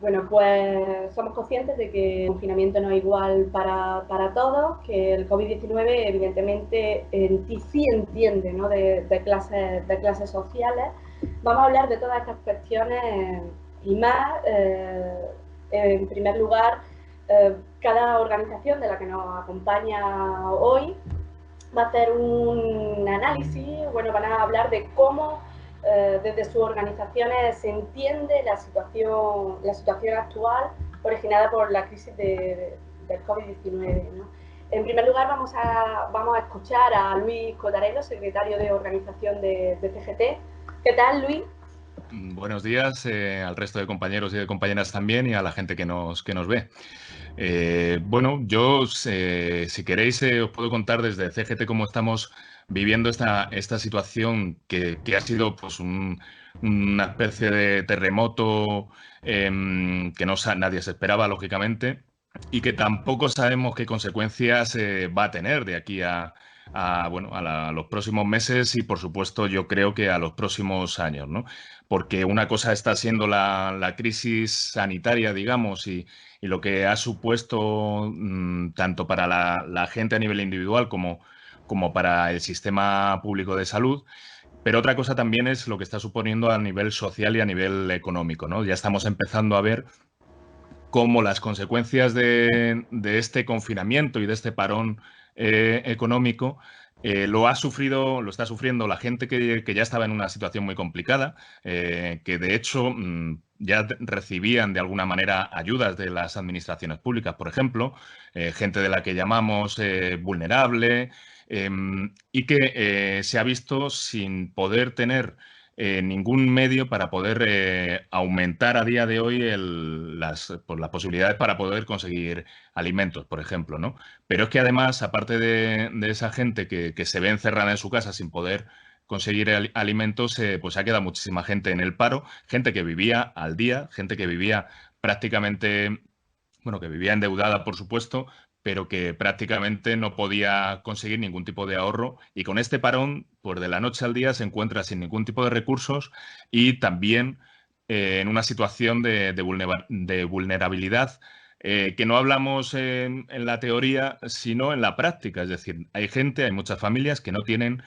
Bueno, pues somos conscientes de que el confinamiento no es igual para todos, que el COVID-19 evidentemente sí entiende, ¿no?, de clases sociales. Vamos a hablar de todas estas cuestiones y más. En primer lugar, cada organización de la que nos acompaña hoy va a hacer un análisis, bueno, van a hablar de cómo desde sus organizaciones se entiende la situación actual originada por la crisis del COVID-19, ¿no? En primer lugar, vamos a escuchar a Luis Cotarello, secretario de organización de CGT. ¿Qué tal, Luis? Buenos días al resto de compañeros y de compañeras también y a la gente que nos ve. Bueno, yo, si queréis, os puedo contar desde CGT cómo estamos viviendo esta situación que ha sido pues, una especie de terremoto que nadie se esperaba, lógicamente, y que tampoco sabemos qué consecuencias va a tener de aquí bueno, a los próximos meses y, por supuesto, yo creo que a los próximos años, ¿no? Porque una cosa está siendo la crisis sanitaria, digamos, y lo que ha supuesto tanto para la gente a nivel individual como para el sistema público de salud. Pero otra cosa también es lo que está suponiendo a nivel social y a nivel económico, ¿no? Ya estamos empezando a ver cómo las consecuencias de este confinamiento y de este parón económico lo está sufriendo la gente que ya estaba en una situación muy complicada, que de hecho ya recibían de alguna manera ayudas de las administraciones públicas, por ejemplo, gente de la que llamamos vulnerable, y que se ha visto sin poder tener ningún medio para poder aumentar a día de hoy las posibilidades para poder conseguir alimentos, por ejemplo, ¿no? Pero es que además, aparte de esa gente que se ve encerrada en su casa sin poder conseguir alimentos, pues ha quedado muchísima gente en el paro, gente que vivía al día, gente que vivía prácticamente, bueno, que vivía endeudada, por supuesto, pero que prácticamente no podía conseguir ningún tipo de ahorro. Y con este parón, pues de la noche al día se encuentra sin ningún tipo de recursos y también en una situación de vulnerabilidad que no hablamos en la teoría, sino en la práctica. Es decir, hay gente, hay muchas familias que no tienen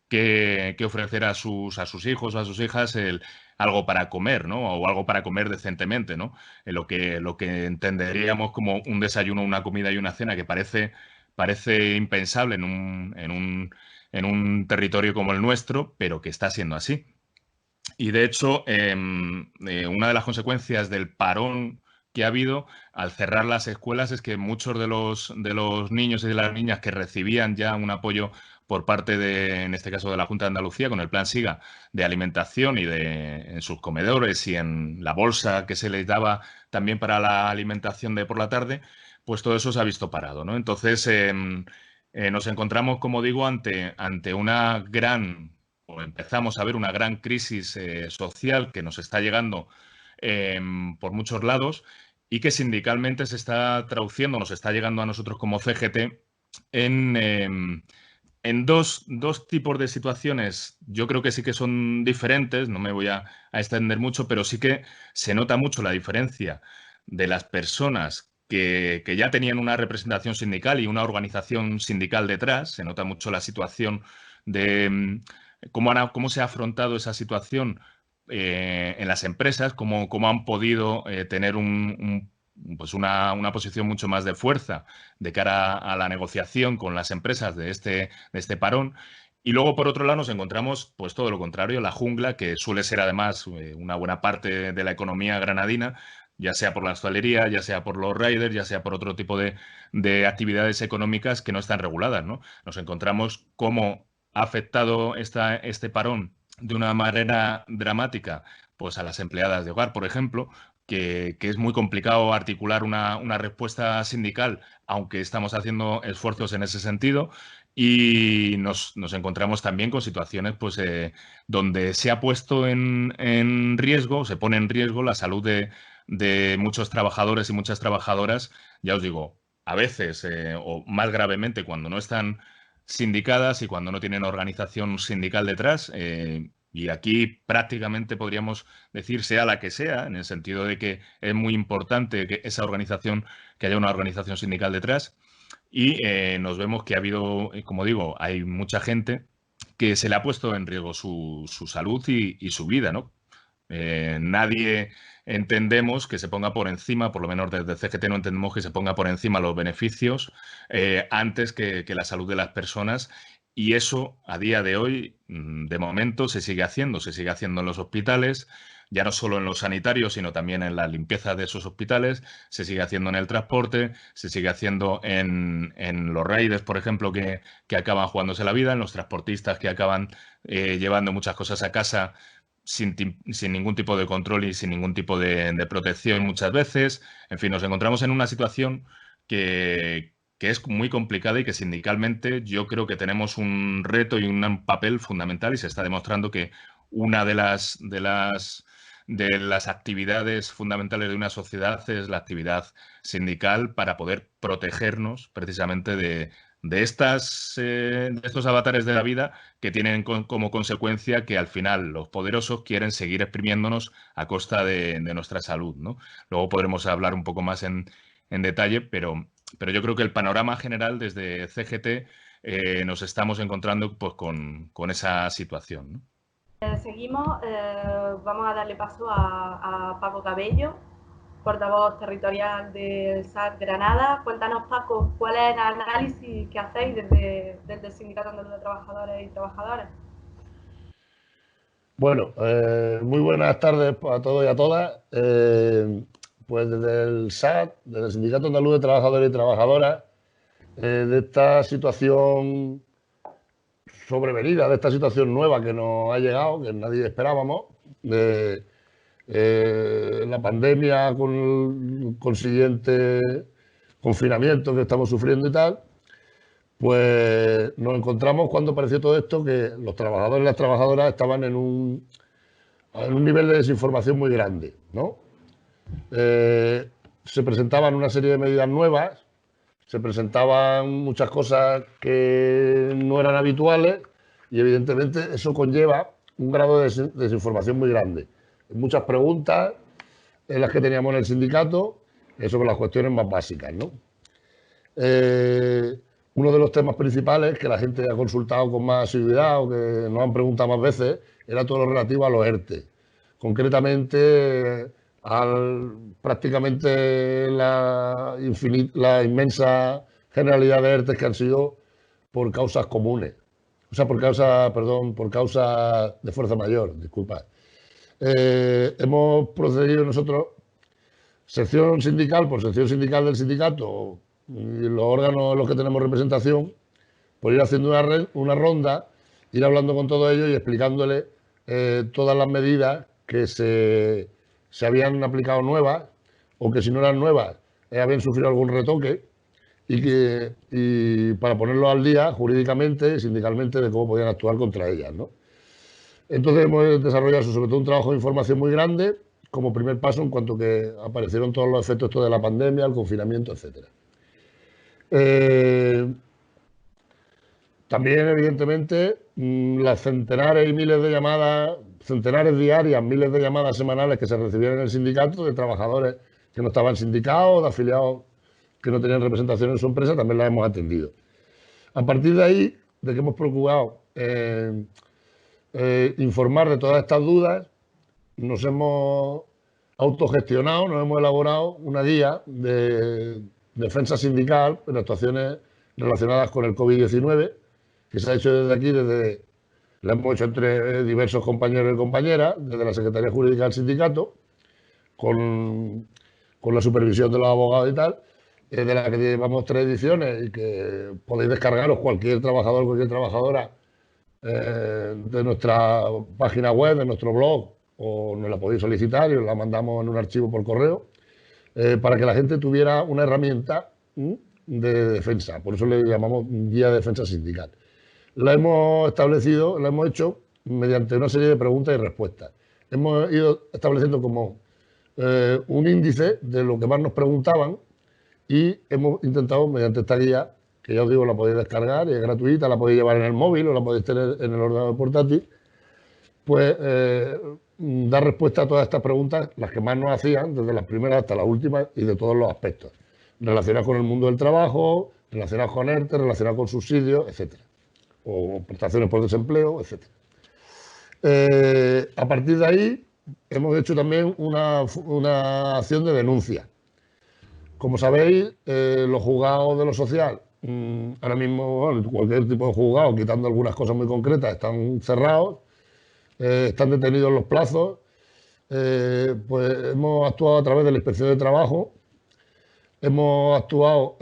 que ofrecer a sus hijos o a sus hijas algo para comer, ¿no? O algo para comer decentemente, ¿no? Lo que entenderíamos como un desayuno, una comida y una cena que parece impensable en un territorio como el nuestro, pero que está siendo así. Y de hecho, una de las consecuencias del parón que ha habido al cerrar las escuelas es que muchos de los niños y de las niñas que recibían ya un apoyo por parte en este caso, de la Junta de Andalucía, con el Plan SIGA de alimentación y en sus comedores y en la bolsa que se les daba también para la alimentación de por la tarde, pues todo eso se ha visto parado, ¿no? Entonces, nos encontramos, como digo, ante una gran o empezamos a ver una gran crisis social que nos está llegando por muchos lados y que sindicalmente se está traduciendo, nos está llegando a nosotros como CGT en dos tipos de situaciones. Yo creo que sí que son diferentes, no me voy a extender mucho, pero sí que se nota mucho la diferencia de las personas que ya tenían una representación sindical y una organización sindical detrás. Se nota mucho la situación de cómo se ha afrontado esa situación en las empresas, cómo han podido tener pues una posición mucho más de fuerza de cara a la negociación con las empresas de este parón. Y luego, por otro lado, nos encontramos, pues todo lo contrario, la jungla, que suele ser además una buena parte de la economía granadina, ya sea por la hostelería, ya sea por los riders, ya sea por otro tipo de actividades económicas que no están reguladas, ¿no? Nos encontramos cómo ha afectado este parón de una manera dramática, pues a las empleadas de hogar, por ejemplo, que es muy complicado articular una respuesta sindical, aunque estamos haciendo esfuerzos en ese sentido. Y nos encontramos también con situaciones pues, donde se ha puesto en riesgo, se pone en riesgo la salud de muchos trabajadores y muchas trabajadoras, ya os digo, a veces o más gravemente cuando no están sindicadas y cuando no tienen organización sindical detrás, y aquí prácticamente podríamos decir sea la que sea, en el sentido de que es muy importante que esa organización, que haya una organización sindical detrás, y nos vemos que ha habido, como digo, hay mucha gente que se le ha puesto en riesgo su salud y su vida, ¿no? Nadie entendemos que se ponga por encima, por lo menos desde CGT no entendemos que se ponga por encima los beneficios antes que la salud de las personas. Y eso, a día de hoy, de momento, se sigue haciendo en los hospitales, ya no solo en los sanitarios, sino también en la limpieza de esos hospitales, se sigue haciendo en el transporte, se sigue haciendo en los riders, por ejemplo, que acaban jugándose la vida, en los transportistas que acaban llevando muchas cosas a casa sin ningún tipo de control y sin ningún tipo de protección muchas veces. En fin, nos encontramos en una situación que es muy complicada y que sindicalmente yo creo que tenemos un reto y un papel fundamental, y se está demostrando que una de las actividades fundamentales de una sociedad es la actividad sindical para poder protegernos precisamente de estos avatares de la vida que tienen como consecuencia que al final los poderosos quieren seguir exprimiéndonos a costa de nuestra salud, ¿no? Luego podremos hablar un poco más en detalle, pero yo creo que el panorama general desde CGT nos estamos encontrando pues, con esa situación, ¿no? Seguimos, vamos a darle paso a Paco Cabello, portavoz territorial del SAT Granada. Cuéntanos, Paco, ¿cuál es el análisis que hacéis desde el Sindicato Andaluz de Trabajadores y Trabajadoras? Bueno, muy buenas tardes a todos y a todas. Pues desde el SAT, desde el Sindicato Andaluz de Trabajadores y Trabajadoras, de esta situación sobrevenida, de esta situación nueva que nos ha llegado, que nadie esperábamos, de la pandemia con el consiguiente confinamiento que estamos sufriendo y tal, pues nos encontramos cuando apareció todo esto que los trabajadores y las trabajadoras estaban en un nivel de desinformación muy grande, ¿no? Se presentaban una serie de medidas nuevas, se presentaban muchas cosas que no eran habituales y evidentemente eso conlleva un grado de desinformación muy grande. Muchas preguntas en las que teníamos en el sindicato sobre las cuestiones más básicas, ¿no? Uno de los temas principales que la gente ha consultado con más asiduidad o que nos han preguntado más veces era todo lo relativo a los ERTE. Concretamente, prácticamente la inmensa generalidad de ERTE que han sido por causas comunes. O sea, por causa de fuerza mayor, disculpa. Hemos procedido nosotros, sección sindical por sección sindical del sindicato y los órganos en los que tenemos representación, por ir haciendo una ronda, ir hablando con todos ellos y explicándoles todas las medidas que se habían aplicado nuevas o que si no eran nuevas habían sufrido algún retoque y para ponerlos al día jurídicamente y sindicalmente de cómo podían actuar contra ellas, ¿no? Entonces hemos desarrollado sobre todo un trabajo de información muy grande como primer paso en cuanto que aparecieron todos los efectos de la pandemia, el confinamiento, etcétera. También, evidentemente, las centenares y miles de llamadas, centenares diarias, miles de llamadas semanales que se recibían en el sindicato de trabajadores que no estaban sindicados, de afiliados que no tenían representación en su empresa, también las hemos atendido. A partir de ahí, de que hemos procurado informar de todas estas dudas, nos hemos autogestionado, nos hemos elaborado una guía de defensa sindical en actuaciones relacionadas con el COVID-19, que se ha hecho desde aquí, la hemos hecho entre diversos compañeros y compañeras, desde la Secretaría Jurídica del Sindicato, con la supervisión de los abogados y tal, de la que llevamos 3 ediciones y que podéis descargaros cualquier trabajador, cualquier trabajadora de nuestra página web, de nuestro blog, o nos la podéis solicitar y os la mandamos en un archivo por correo, para que la gente tuviera una herramienta de defensa. Por eso le llamamos guía de defensa sindical. La hemos establecido, la hemos hecho mediante una serie de preguntas y respuestas. Hemos ido estableciendo como un índice de lo que más nos preguntaban y hemos intentado, mediante esta guía, que ya os digo, la podéis descargar y es gratuita, la podéis llevar en el móvil o la podéis tener en el ordenador portátil, pues dar respuesta a todas estas preguntas, las que más nos hacían, desde las primeras hasta las últimas y de todos los aspectos, relacionados con el mundo del trabajo, relacionados con ERTE, relacionados con subsidios, etcétera, o prestaciones por desempleo, etcétera. A partir de ahí hemos hecho también una acción de denuncia. Como sabéis, los juzgados de lo social, ahora mismo, bueno, cualquier tipo de juzgado, quitando algunas cosas muy concretas, están cerrados, están detenidos los plazos. Pues hemos actuado a través de la Inspección de Trabajo, hemos actuado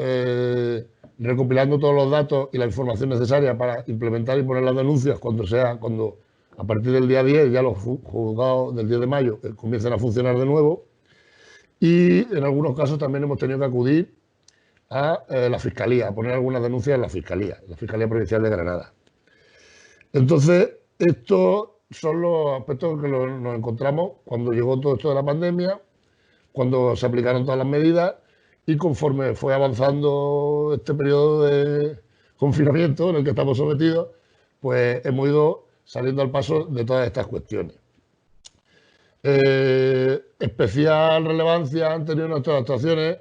recopilando todos los datos y la información necesaria para implementar y poner las denuncias cuando a partir del día 10 ya los juzgados del 10 de mayo comiencen a funcionar de nuevo. Y en algunos casos también hemos tenido que acudir a la Fiscalía, a poner algunas denuncias en la Fiscalía Provincial de Granada. Entonces, estos son los aspectos que nos encontramos cuando llegó todo esto de la pandemia, cuando se aplicaron todas las medidas y conforme fue avanzando este periodo de confinamiento en el que estamos sometidos, pues hemos ido saliendo al paso de todas estas cuestiones. Especial relevancia han tenido nuestras actuaciones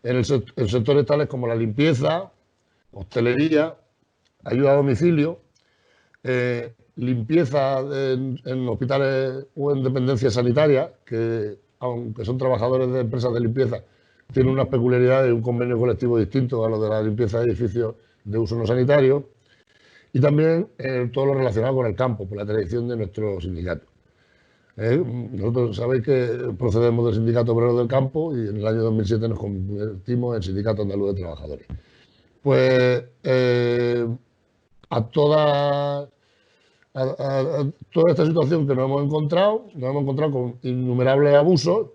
en sectores tales como la limpieza, hostelería, ayuda a domicilio, limpieza en hospitales o en dependencias sanitarias, que aunque son trabajadores de empresas de limpieza, tienen unas peculiaridades y un convenio colectivo distinto a los de la limpieza de edificios de uso no sanitario, y también todo lo relacionado con el campo, por la tradición de nuestro sindicato. Nosotros sabéis que procedemos del Sindicato Obrero del Campo y en el año 2007 nos convertimos en Sindicato Andaluz de Trabajadores. Pues a toda esta situación que nos hemos encontrado con innumerables abusos,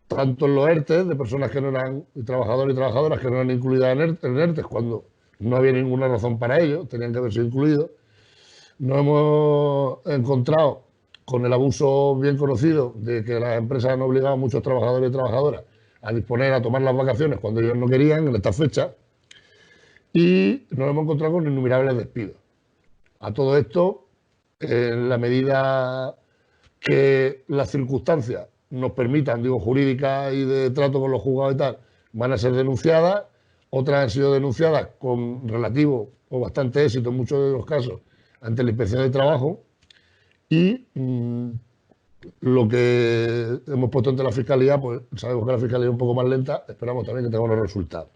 tanto en los ERTE de personas que no eran trabajadores y trabajadoras que no eran incluidas en ERTE cuando no había ninguna razón para ello, tenían que haberse incluidos. Nos hemos encontrado con el abuso bien conocido de que las empresas han obligado a muchos trabajadores y trabajadoras a tomar las vacaciones cuando ellos no querían en estas fechas, y nos hemos encontrado con innumerables despidos. A todo esto, en la medida que las circunstancias nos permitan, digo, jurídicas y de trato con los juzgados y tal, van a ser denunciadas. Otras han sido denunciadas con relativo o bastante éxito en muchos de los casos ante la Inspección de Trabajo, y lo que hemos puesto ante la Fiscalía, pues sabemos que la Fiscalía es un poco más lenta, esperamos también que tenga unos resultados.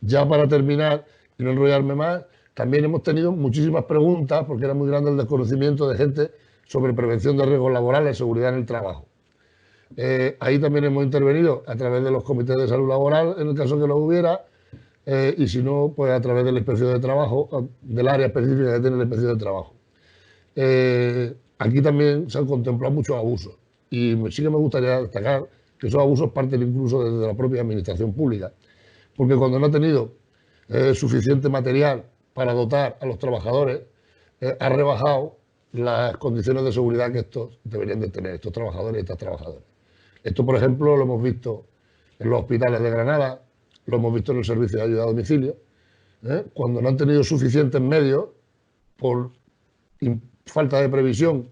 Ya para terminar y no enrollarme más, también hemos tenido muchísimas preguntas, porque era muy grande el desconocimiento de gente sobre prevención de riesgos laborales, seguridad en el trabajo. Ahí también hemos intervenido a través de los comités de salud laboral, en el caso que lo hubiera, y si no, pues a través de la Inspección de Trabajo, del área específica que tiene la Inspección de Trabajo. Aquí también se han contemplado muchos abusos, y sí que me gustaría destacar que esos abusos parten incluso desde la propia administración pública, porque cuando no ha tenido suficiente material para dotar a los trabajadores, ha rebajado las condiciones de seguridad que estos deberían de tener, estos trabajadores y estas trabajadoras. Esto, por ejemplo, lo hemos visto en los hospitales de Granada, lo hemos visto en el servicio de ayuda a domicilio, cuando no han tenido suficientes medios por falta de previsión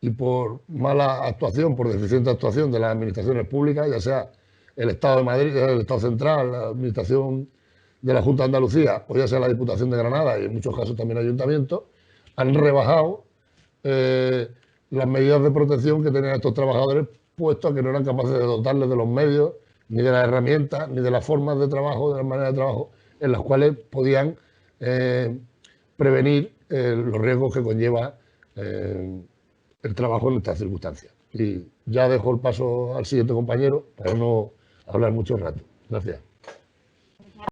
y por mala actuación, por deficiente actuación de las administraciones públicas, ya sea el Estado de Madrid, el Estado Central, la Administración de la Junta de Andalucía, o ya sea la Diputación de Granada y en muchos casos también ayuntamientos, han rebajado las medidas de protección que tenían estos trabajadores, puesto a que no eran capaces de dotarles de los medios, ni de las herramientas, ni de las formas de trabajo, de las maneras de trabajo en las cuales podían prevenir los riesgos que conlleva el trabajo en estas circunstancias. Y ya dejo el paso al siguiente compañero para no hablar mucho rato. Gracias.